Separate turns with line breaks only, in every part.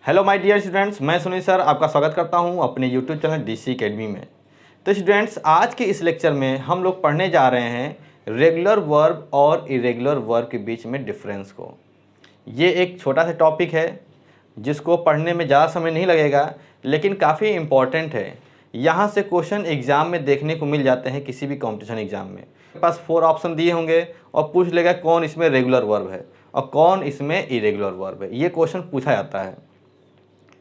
Hello my dear students, मैं Sunil sir आपका स्वागत करता हूं अपने यूट्यूब चैनल डीसी एकेडमी में। तो स्टूडेंट्स, आज के इस लेक्चर में हम लोग पढ़ने जा रहे हैं रेगुलर वर्ब और इरेगुलर वर्ब के बीच में डिफरेंस को। ये एक छोटा सा टॉपिक है जिसको पढ़ने में ज़्यादा समय नहीं लगेगा, लेकिन काफ़ी इम्पॉर्टेंट है। यहाँ से क्वेश्चन एग्ज़ाम में देखने को मिल जाते हैं किसी भी कॉम्पिटिशन एग्ज़ाम में। आपके पास 4 ऑप्शन दिए होंगे और पूछ लेगा कौन इसमें रेगुलर वर्ब है और कौन इसमें इरेगुलर वर्ब है। ये क्वेश्चन पूछा जाता है।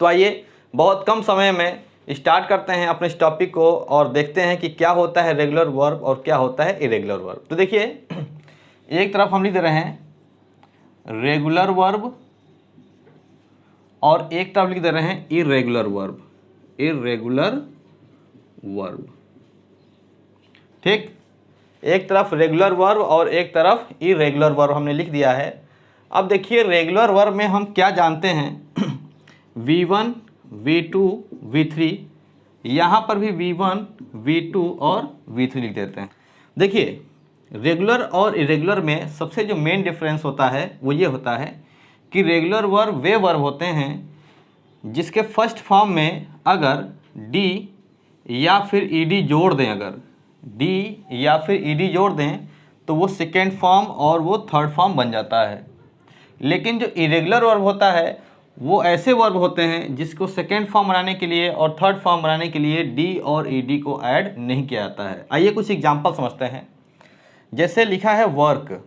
तो आइए बहुत कम समय में स्टार्ट करते हैं अपने इस टॉपिक को और देखते हैं कि क्या होता है रेगुलर वर्ब और क्या होता है इरेगुलर वर्ब। तो देखिए, एक तरफ हम लिख दे रहे हैं रेगुलर वर्ब और एक तरफ लिख दे रहे हैं इरेगुलर वर्ब। इरेगुलर वर्ब, ठीक। एक तरफ रेगुलर वर्ब और एक तरफ इरेगुलर वर्ब हमने लिख दिया है। अब देखिए, रेगुलर वर्ब में हम क्या जानते हैं V1, V2, V3, यहाँ पर भी V1, V2 और V3 लिख देते हैं। देखिए, रेगुलर और इरेगुलर में सबसे जो मेन डिफरेंस होता है वो ये होता है कि रेगुलर वर्ब वे वर्ब होते हैं जिसके फर्स्ट फॉर्म में अगर डी या फिर ईडी जोड़ दें, अगर डी या फिर ईडी जोड़ दें तो वो सेकेंड फॉर्म और वो थर्ड फॉर्म बन जाता है। लेकिन जो इरेगुलर वर्ब होता है वो ऐसे वर्ब होते हैं जिसको सेकेंड फॉर्म बनाने के लिए और थर्ड फॉर्म बनाने के लिए डी और ईडी को ऐड नहीं किया जाता है। आइए कुछ एग्जांपल समझते हैं। जैसे लिखा है वर्क,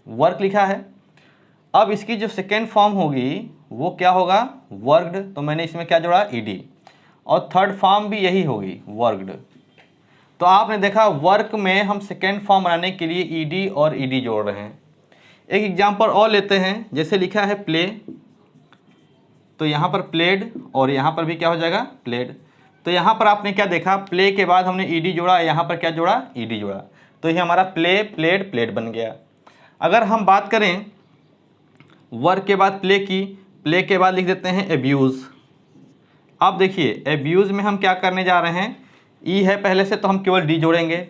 वर्क लिखा है। अब इसकी जो सेकेंड फॉर्म होगी वो क्या होगा, वर्कड। तो मैंने इसमें क्या जोड़ा, ईडी, और थर्ड फॉर्म भी यही होगी, वर्कड। तो आपने देखा वर्क में हम सेकेंड फॉर्म बनाने के लिए ईडी और ईडी जोड़ रहे हैं। एक एग्जाम्पल और लेते हैं। जैसे लिखा है प्ले, तो यहाँ पर प्लेड और यहाँ पर भी क्या हो जाएगा, प्लेड। तो यहाँ पर आपने क्या देखा, प्ले के बाद हमने ईडी जोड़ा, यहाँ पर क्या जोड़ा, ईडी जोड़ा, तो ये हमारा प्ले, प्लेड, प्लेड बन गया। अगर हम बात करें वर्क के बाद प्ले की, प्ले के बाद लिख देते हैं एब्यूज़। अब देखिए, एब्यूज़ में हम क्या करने जा रहे हैं, ई है पहले से तो हम केवल डी जोड़ेंगे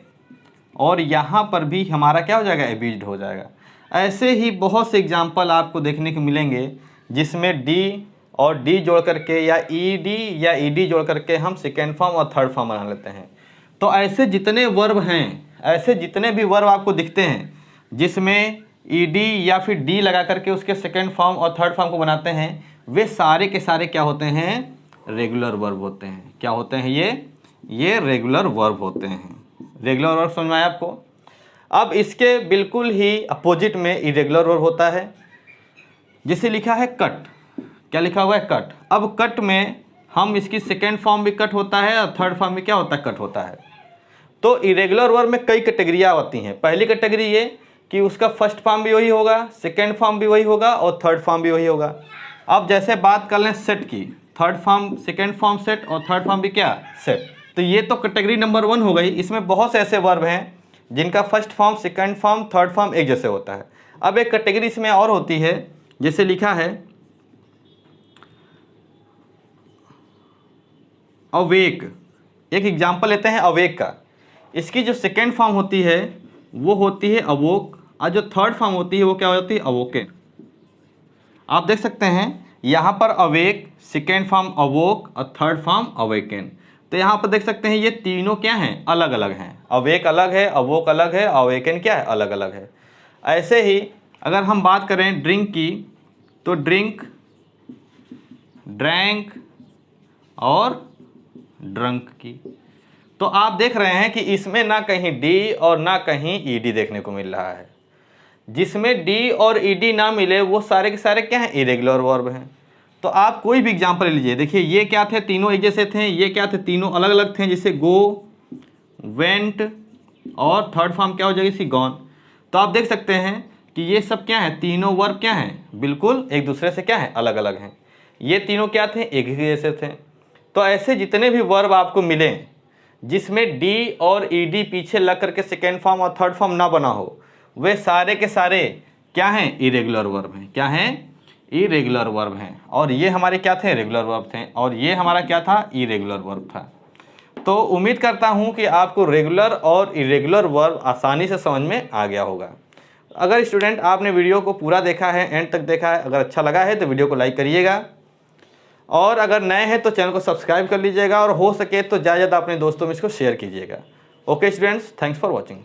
और यहाँ पर भी हमारा क्या हो जाएगा, एब्यूज्ड हो जाएगा। ऐसे ही बहुत से एग्जाम्पल आपको देखने को मिलेंगे जिसमें डी और डी जोड़ करके या ईडी या ईडी जोड़ करके हम सेकेंड फॉर्म और थर्ड फॉर्म बना लेते हैं। तो ऐसे जितने वर्ब हैं, ऐसे जितने भी वर्ब आपको दिखते हैं जिसमें ईडी या फिर डी लगा करके उसके सेकेंड फॉर्म और थर्ड फॉर्म को बनाते हैं, वे सारे के सारे क्या होते हैं, रेगुलर वर्ब होते हैं। क्या होते हैं ये रेगुलर वर्ब होते हैं। रेगुलर वर्ब समझ में आया आपको। अब इसके बिल्कुल ही अपोजिट में इरेगुलर वर्ब होता है। जिसे लिखा है कट, क्या लिखा हुआ है, कट। अब कट में हम इसकी सेकेंड फॉर्म भी कट होता है और थर्ड फॉर्म भी क्या होता है, कट होता है। तो इरेगुलर वर्ब में कई कैटेगरियाँ होती हैं। पहली कैटेगरी ये कि उसका फर्स्ट फॉर्म भी वही होगा, सेकेंड फॉर्म भी वही होगा और थर्ड फॉर्म भी वही होगा। अब जैसे बात कर लें सेट की, third form, second form set और थर्ड फॉर्म भी क्या, सेट। तो ये तो कैटेगरी नंबर 1 हो गई। इसमें बहुत से ऐसे वर्ब हैं जिनका first form, second form, third form एक जैसे होता है। अब एक कैटेगरी इसमें और होती है, जैसे लिखा है अवेक। एक एग्जाम्पल लेते हैं अवेक का। इसकी जो सेकेंड फॉर्म होती है वो होती है अवोक और जो थर्ड फॉर्म होती है वो क्या होती है, अवोकेन। आप देख सकते हैं यहाँ पर अवेक, सेकेंड फॉर्म अवोक और थर्ड फॉर्म अवेकेन। तो यहाँ पर देख सकते हैं ये तीनों क्या हैं, अलग अलग हैं। अवेक अलग है, अवोक अलग है, अवेकेन क्या है, अलग अलग है। ऐसे ही अगर हम बात करें ड्रिंक की, तो ड्रिंक, ड्रैंक और ड्रंक की। तो आप देख रहे हैं कि इसमें ना कहीं डी और ना कहीं ईडी देखने को मिल रहा है। जिसमें डी और ईडी ना मिले वो सारे के सारे क्या हैं, इरेगुलर वर्ब हैं। तो आप कोई भी एग्जांपल ले लीजिए। देखिए, ये क्या थे, तीनों एक जैसे थे। ये क्या थे, तीनों अलग अलग थे। जैसे गो, वेंट और थर्ड फॉर्म क्या हो जाएगी, सी, गॉन। तो आप देख सकते हैं कि ये सब क्या है, तीनों वर्ब क्या हैं, बिल्कुल एक दूसरे से क्या है, अलग अलग हैं। ये तीनों क्या थे, एक ही जैसे थे। तो ऐसे जितने भी वर्ब आपको मिलें जिसमें डी और ईडी पीछे लग करके सेकेंड फॉर्म और थर्ड फॉर्म ना बना हो, वे सारे के सारे क्या हैं, इरेगुलर वर्ब हैं। क्या हैं, इरेगुलर वर्ब हैं। और ये हमारे क्या थे, रेगुलर वर्ब थे। और ये हमारा क्या था, इरेगुलर वर्ब था। तो उम्मीद करता हूँ कि आपको रेगुलर और इरेगुलर वर्ब आसानी से समझ में आ गया होगा। अगर स्टूडेंट आपने वीडियो को पूरा देखा है, एंड तक देखा है, अगर अच्छा लगा है तो वीडियो को लाइक करिएगा। और अगर नए हैं तो चैनल को सब्सक्राइब कर लीजिएगा और हो सके तो ज़्यादा ज़्यादा अपने दोस्तों में इसको शेयर कीजिएगा। Okay students, thanks for watching.